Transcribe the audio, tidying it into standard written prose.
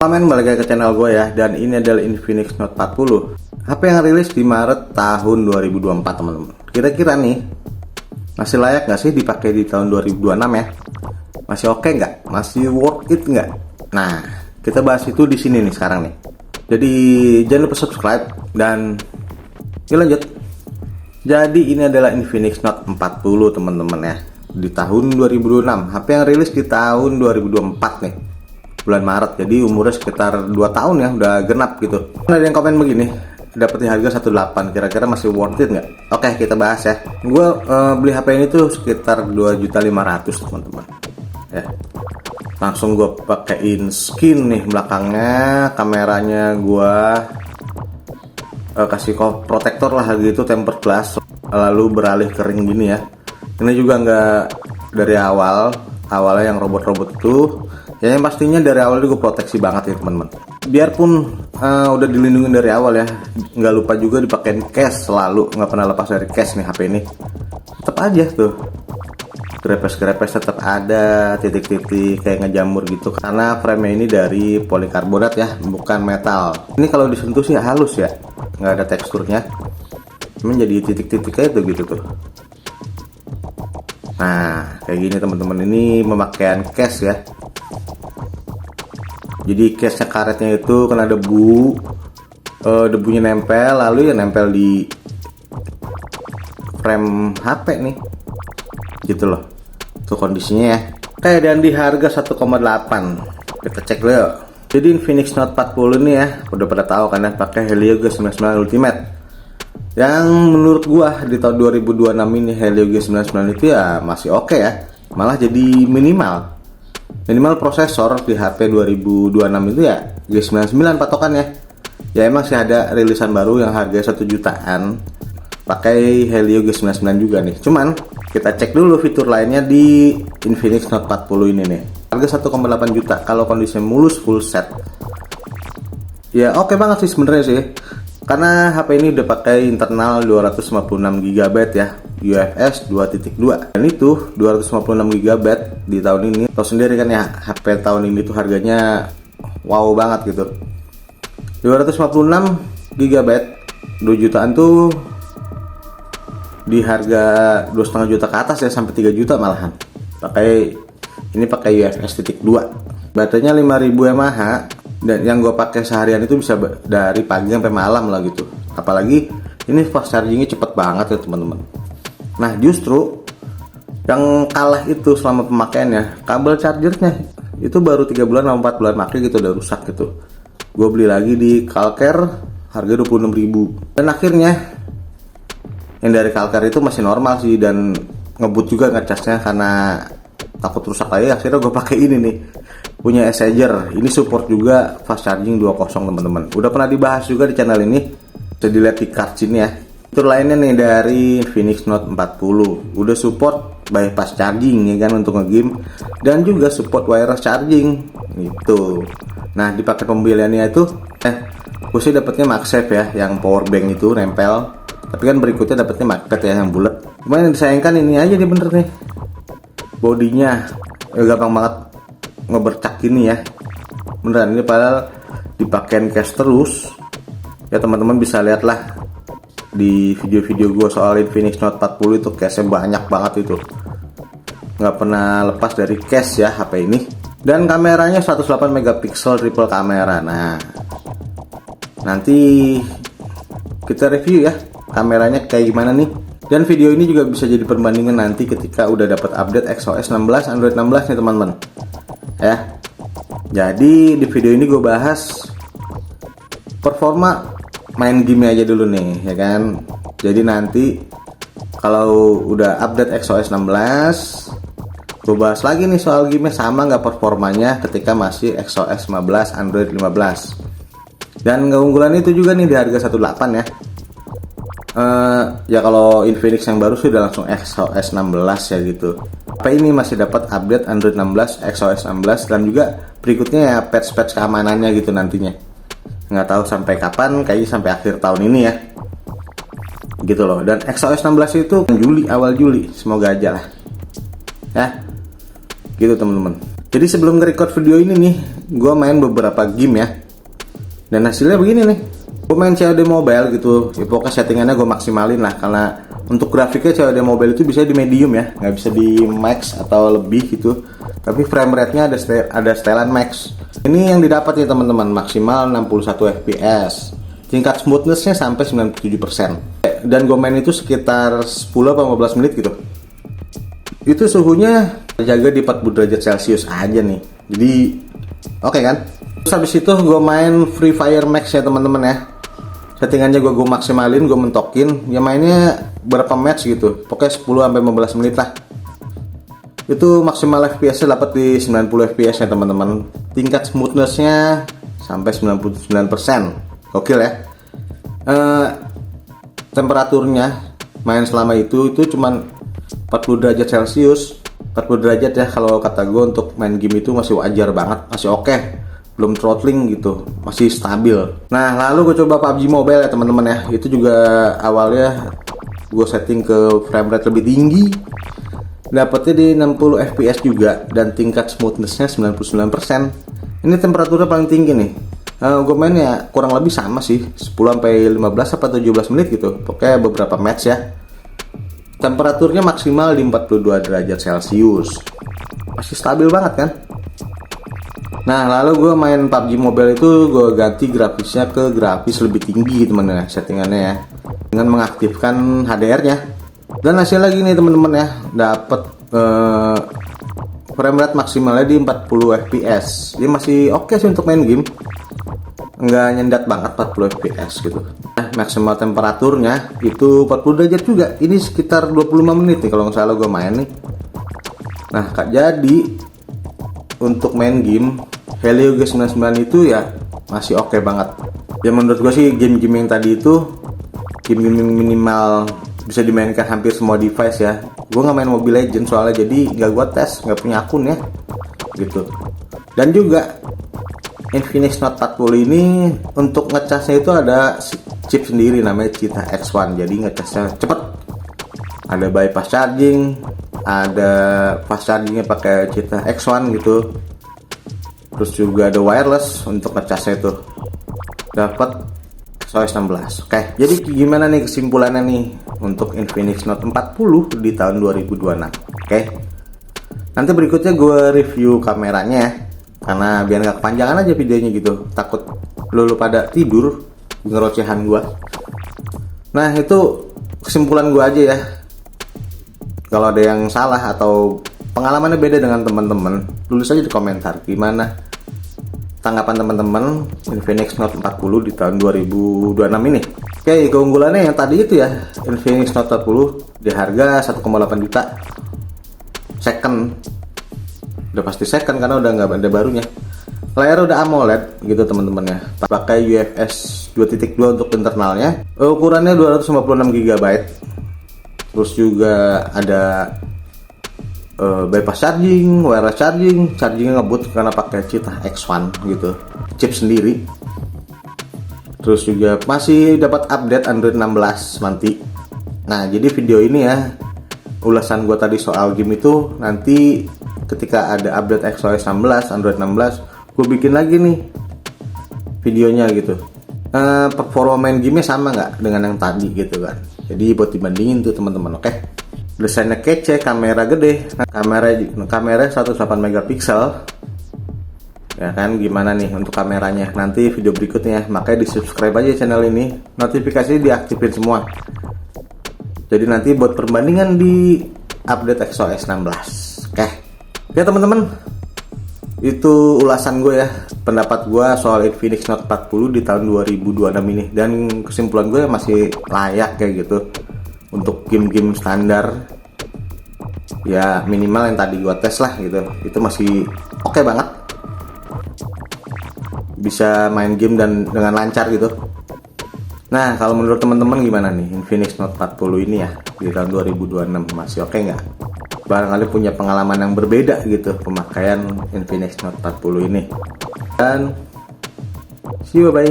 Men, balik lagi ke channel gue ya. Dan ini adalah Infinix Note 40, HP yang rilis di Maret tahun 2024 teman-teman. Kira-kira nih masih layak gak sih dipakai di tahun 2026 ya? Masih oke nggak? Masih worth it nggak? Nah, kita bahas itu di sini nih sekarang nih. Jadi jangan lupa subscribe dan yuk lanjut. Jadi ini adalah Infinix Note 40 teman-teman ya, di tahun 2026. HP yang rilis di tahun 2024 nih, bulan Maret. Jadi umurnya sekitar 2 tahun ya, udah genap gitu. Ada yang komen begini, dapat di harga 18, kira-kira masih worth it nggak? Oke, kita bahas ya. Gue beli HP ini tuh sekitar 2.500.000 teman-teman ya. Langsung gue pakein skin nih belakangnya, kameranya gue kasih protektor lah gitu, tempered glass, lalu beralih ke ring gini ya. Ini juga nggak dari awalnya yang robot-robot itu ya, yang pastinya dari awal juga proteksi banget ya teman-teman. Biarpun udah dilindungi dari awal ya, nggak lupa juga dipakein case, selalu nggak pernah lepas dari case nih HP ini. Tetap aja tuh grepes tetap ada, titik-titik kayak ngejamur gitu, karena frame ini dari polikarbonat ya, bukan metal. Ini kalau disentuh sih halus ya, nggak ada teksturnya, cuman jadi titik-titik kayak itu gitu tuh. Nah kayak gini teman-teman, ini pemakaian case ya. Jadi case-nya karetnya itu kena debu, debunya nempel, lalu ya nempel di frame HP nih, gitu loh. Tuh kondisinya ya. Oke, dan di harga 1,8, kita cek dulu. Jadi Infinix Note 40 ini ya, udah pada tahu kan ya, pakai Helio G99 Ultimate. Yang menurut gua di tahun 2026 ini Helio G99 itu ya masih oke ya. Malah jadi minimal prosesor di HP 2026 itu ya G99 patokannya. Ya emang sih ada rilisan baru yang harga 1 jutaan pakai Helio G99 juga nih. Cuman kita cek dulu fitur lainnya di Infinix Note 40 ini nih. Harga 1,8 juta kalau kondisinya mulus full set. Ya oke banget sih sebenarnya sih. Karena HP ini udah pakai internal 256 GB ya, UFS 2.2. Dan itu 256 GB di tahun ini. Tahu sendiri kan ya, HP tahun ini tuh harganya wow banget gitu. 256 GB 2 jutaan tuh di harga 2,5 juta ke atas ya, sampai 3 juta malahan. Ini pakai UFS 2. Baterainya 5000 mAh. Dan yang gue pakai seharian itu bisa dari pagi sampai malam lah gitu. Apalagi ini fast chargingnya cepet banget ya teman-teman. Nah justru yang kalah itu selama pemakaiannya kabel chargernya. Itu baru 3 bulan atau 4 bulan pakai gitu udah rusak gitu. Gue beli lagi di Calcare harga 26.000. Dan akhirnya yang dari Calcare itu masih normal sih, dan ngebut juga ngecasnya karena takut rusak lagi. Akhirnya gue pakai ini nih, punya Acer. Ini support juga fast charging 2.0 teman-teman. Udah pernah dibahas juga di channel ini, bisa dilihat di card sini ya. Fitur lainnya nih dari Infinix Note 40 udah support bypass charging ya kan untuk ngegame, dan juga support wireless charging gitu. Nah di paket pembeliannya itu gue sih dapetnya MagSafe ya, yang power bank itu nempel. Tapi kan berikutnya dapetnya magnet ya, yang bulat. Cuman yang disayangkan ini aja nih bener nih, bodinya gampang banget ngebercak gini ya. Beneran ini padahal dipakein case terus ya, teman-teman bisa lihat lah di video-video gue soal Infinix Note 40 itu case-nya banyak banget itu, nggak pernah lepas dari case ya HP ini. Dan kameranya 108 megapiksel triple kamera. Nah nanti kita review ya kameranya kayak gimana nih. Dan video ini juga bisa jadi perbandingan nanti ketika udah dapat update XOS 16 Android 16 nih teman-teman ya. Jadi di video ini gue bahas performa main game aja dulu nih ya kan. Jadi nanti kalau udah update XOS 16 gue bahas lagi nih soal game sama nggak performanya ketika masih XOS 15 Android 15. Dan keunggulan itu juga nih di harga 18 ya. Ya kalau Infinix yang baru sudah langsung XOS 16 ya gitu. HP ini masih dapat update Android 16, XOS 16, dan juga berikutnya ya patch keamanannya gitu nantinya. Nggak tahu sampai kapan, kayaknya sampai akhir tahun ini ya. Gitu loh. Dan XOS 16 itu awal Juli, semoga aja lah. Ya. Gitu teman-teman. Jadi sebelum nge-record video ini nih, gue main beberapa game ya. Dan hasilnya begini nih. Gue main COD Mobile gitu. Ya pokoknya settingannya gue maksimalin lah. Karena untuk grafiknya COD Mobile itu bisa di medium ya, nggak bisa di max atau lebih gitu. Tapi frame rate-nya ada setelan max. Ini yang didapat ya teman-teman, maksimal 61 fps. Tingkat smoothness-nya sampai 97%. Dan gue main itu sekitar 10-15 menit gitu. Itu suhunya terjaga di 40 derajat Celcius aja nih. Jadi oke kan? Terus habis itu gue main Free Fire Max ya teman-teman ya. Settingannya gue maksimalin, gue mentokin. Ya mainnya berapa match gitu. Pokoknya 10-15 menit lah. Itu maksimal FPS-nya dapat di 90 fps ya teman-teman. Tingkat smoothness-nya sampai 99%. Gokil ya. Temperaturnya main selama itu cuman 40 derajat Celcius. 40 derajat ya kalau kata gue, untuk main game itu masih wajar banget, masih oke. Belum throttling gitu, masih stabil. Nah lalu gue coba PUBG Mobile ya teman-teman ya. Itu juga awalnya gue setting ke frame rate lebih tinggi, dapetnya di 60 fps juga, dan tingkat smoothness-nya 99%. Ini temperaturnya paling tinggi nih. Gue main ya kurang lebih sama sih, 10-15 atau 17 menit gitu. Pokoknya beberapa match ya. Temperaturnya maksimal di 42 derajat Celcius. Masih stabil banget kan? Nah lalu gue main PUBG Mobile itu gue ganti grafisnya ke grafis lebih tinggi teman-teman ya, settingannya ya, dengan mengaktifkan HDR-nya. Dan hasil lagi nih teman-teman ya, dapat frame rate maksimalnya di 40 fps. Dia masih oke sih untuk main game, nggak nyendat banget 40 fps gitu. Nah maksimal temperaturnya itu 40 derajat juga. Ini sekitar 25 menit nih kalau nggak salah gue main nih. Nah jadi untuk main game Helio G99 itu ya masih oke banget. Ya menurut gue sih game-game yang tadi itu game-game minimal bisa dimainkan hampir semua device ya. Gue nggak main Mobile Legends soalnya, jadi nggak gue tes, nggak punya akun ya gitu. Dan juga Infinix Note 40 ini untuk ngecasnya itu ada chip sendiri namanya Cheetah X1. Jadi ngecasnya cepet. Ada bypass charging, ada fast chargingnya pakai Cheetah X1 gitu. Terus juga ada wireless untuk ngecasnya itu. Dapat XOS 16. Oke, jadi gimana nih kesimpulannya nih untuk Infinix Note 40 di tahun 2026? Oke. Nanti berikutnya gue review kameranya ya. Karena biar nggak kepanjangan aja videonya gitu. Takut lu pada tidur ngerocehan gue. Nah itu kesimpulan gue aja ya. Kalau ada yang salah atau pengalamannya beda dengan teman-teman, tulis aja di komentar gimana tanggapan teman-teman Infinix Note 40 di tahun 2026 ini. Oke, keunggulannya yang tadi itu ya, Infinix Note 40 di harga 1,8 juta. Second, udah pasti second karena udah nggak ada barunya. Layar udah AMOLED gitu teman-teman ya, pakai UFS 2.2 untuk internalnya. Ukurannya 256 GB. Terus juga ada bypass charging, wireless charging, chargingnya ngebut karena pakai Cheetah X1 gitu, chip sendiri. Terus juga masih dapat update Android 16 nanti. Nah jadi video ini ya, ulasan gue tadi soal game itu, nanti ketika ada update XOS 16, Android 16, gue bikin lagi nih videonya gitu. Performa main gamenya sama nggak dengan yang tadi gitu kan. Jadi buat dibandingin tuh teman-teman. Oke. Desainnya kece, kamera gede, kamera 108 megapiksel. Ya kan, gimana nih untuk kameranya? Nanti video berikutnya, makanya di-subscribe aja channel ini, notifikasi diaktifin semua. Jadi nanti buat perbandingan di update XOS 16. Oke. Ya teman-teman, itu ulasan gue ya, pendapat gue soal Infinix Note 40 di tahun 2026 ini. Dan kesimpulan gue masih layak kayak gitu. Untuk game-game standar ya minimal yang tadi gua tes lah gitu, itu masih oke banget, bisa main game dan dengan lancar gitu. Nah kalau menurut teman-teman gimana nih Infinix Note 40 ini ya di tahun 2026, masih oke nggak? Barangkali punya pengalaman yang berbeda gitu pemakaian Infinix Note 40 ini. Dan see you, bye.